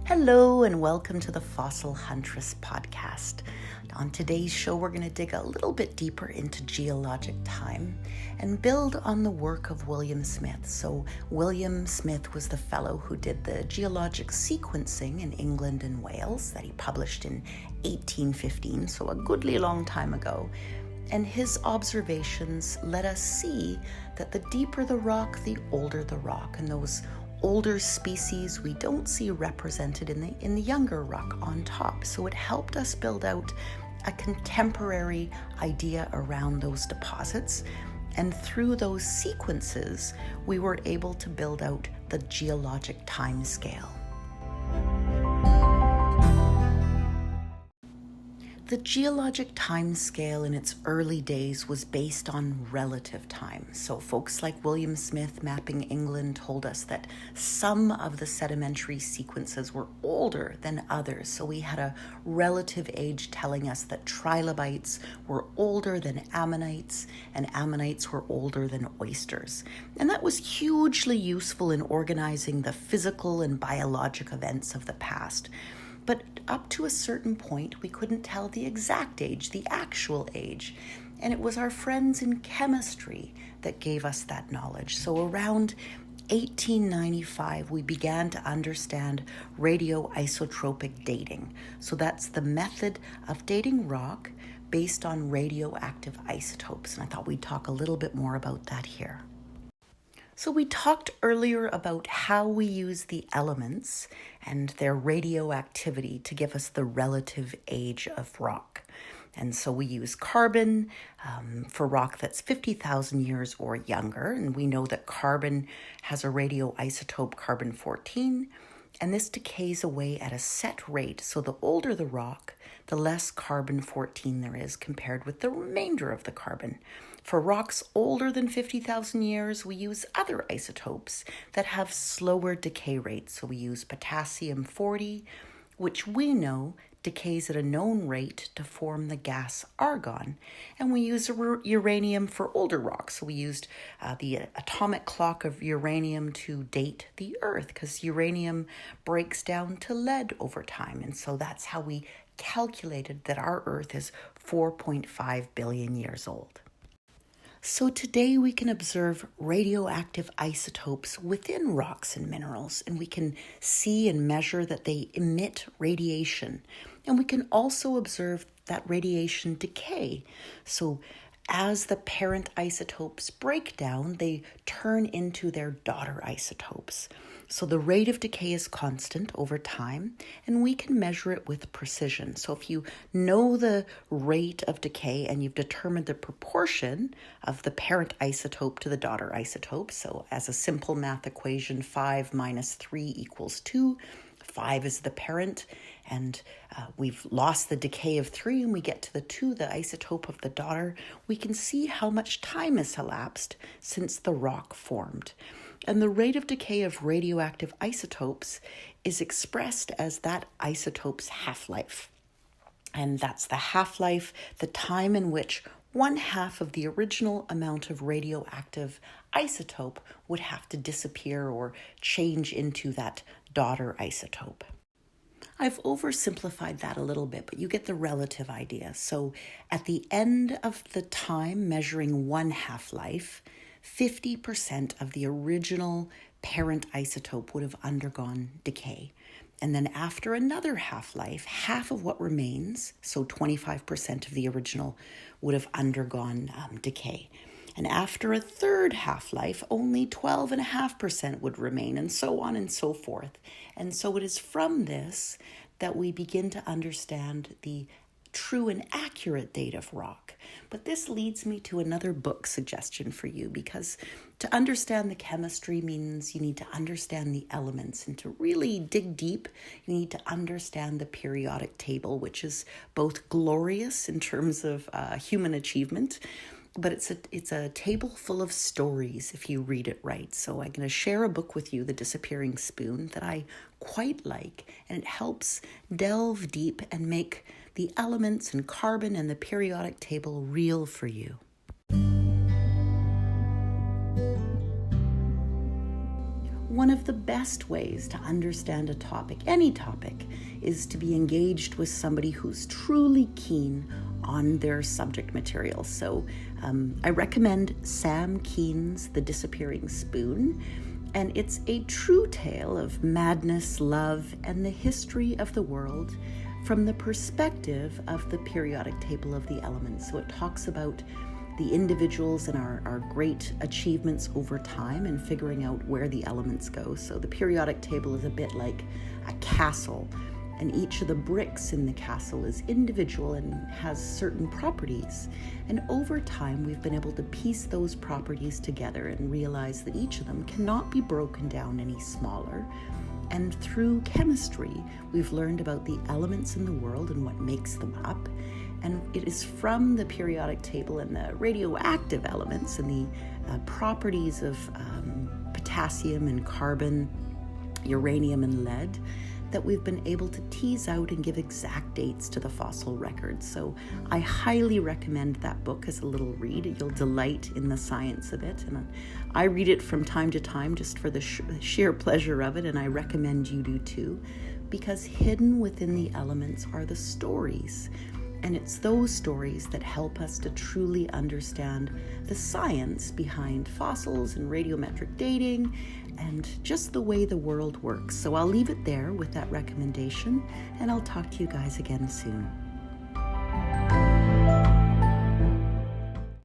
Hello and welcome to the Fossil Huntress podcast. On today's show, we're going to dig a little bit deeper into geologic time and build on the work of William Smith. So William Smith was the fellow who did the geologic sequencing in England and Wales that he published in 1815, so a goodly long time ago. And his observations let us see that the deeper the rock, the older the rock, and those older species we don't see represented in the younger rock on top. So it helped us build out a contemporary idea around those deposits. And through those sequences, we were able to build out the geologic timescale. The geologic timescale in its early days was based on relative time. So folks like William Smith mapping England told us that some of the sedimentary sequences were older than others. So we had a relative age telling us that trilobites were older than ammonites and ammonites were older than oysters. And that was hugely useful in organizing the physical and biologic events of the past. But up to a certain point, we couldn't tell the exact age, the actual age. And it was our friends in chemistry that gave us that knowledge. So around 1895, we began to understand radioisotopic dating. So that's the method of dating rock based on radioactive isotopes. And I thought we'd talk a little bit more about that here. So we talked earlier about how we use the elements and their radioactivity to give us the relative age of rock. And so we use carbon for rock that's 50,000 years or younger. And we know that carbon has a radioisotope carbon-14, and this decays away at a set rate. So the older the rock, the less carbon-14 there is compared with the remainder of the carbon. For rocks older than 50,000 years, we use other isotopes that have slower decay rates. So we use potassium-40, which we know decays at a known rate to form the gas argon. And we use uranium for older rocks. So we used the atomic clock of uranium to date the Earth because uranium breaks down to lead over time. And so that's how we calculated that our Earth is 4.5 billion years old. So today we can observe radioactive isotopes within rocks and minerals, and we can see and measure that they emit radiation. And we can also observe that radiation decay. So as the parent isotopes break down, they turn into their daughter isotopes. So the rate of decay is constant over time, and we can measure it with precision. So if you know the rate of decay and you've determined the proportion of the parent isotope to the daughter isotope, so as a simple math equation, 5 minus 3 equals 2, 5 is the parent, and we've lost the decay of 3 and we get to the 2, the isotope of the daughter, we can see how much time has elapsed since the rock formed. And the rate of decay of radioactive isotopes is expressed as that isotope's half-life. And that's the half-life, the time in which 1/2 of the original amount of radioactive isotope would have to disappear or change into that daughter isotope. I've oversimplified that a little bit, but you get the relative idea. So at the end of the time measuring one half-life, 50% of the original parent isotope would have undergone decay. And then after another half-life, half of what remains, so 25% of the original, would have undergone decay. And after a third half-life, only 12.5% would remain, and so on and so forth. And so it is from this that we begin to understand the true and accurate date of rock. But this leads me to another book suggestion for you, because to understand the chemistry means you need to understand the elements, and to really dig deep, you need to understand the periodic table, which is both glorious in terms of human achievement, but it's a table full of stories if you read it right. So I'm going to share a book with you, The Disappearing Spoon, that I quite like, and it helps delve deep and make the elements and carbon and the periodic table real for you. one of the best ways to understand a topic, any topic, is to be engaged with somebody who's truly keen on their subject material. So I recommend Sam Keen's The Disappearing Spoon, and it's a true tale of madness, love, and the history of the world from the perspective of the periodic table of the elements. So it talks about the individuals and our great achievements over time and figuring out where the elements go. So the periodic table is a bit like a castle, and each of the bricks in the castle is individual and has certain properties. And over time, we've been able to piece those properties together and realize that each of them cannot be broken down any smaller. And through chemistry, we've learned about the elements in the world and what makes them up. And it is from the periodic table and the radioactive elements and the properties of potassium and carbon, uranium and lead, that we've been able to tease out and give exact dates to the fossil records. So I highly recommend that book as a little read. You'll delight in the science of it. And I read it from time to time just for the sheer pleasure of it, and I recommend you do too, because hidden within the elements are the stories. And it's those stories that help us to truly understand the science behind fossils and radiometric dating and just the way the world works. So I'll leave it there with that recommendation, and I'll talk to you guys again soon.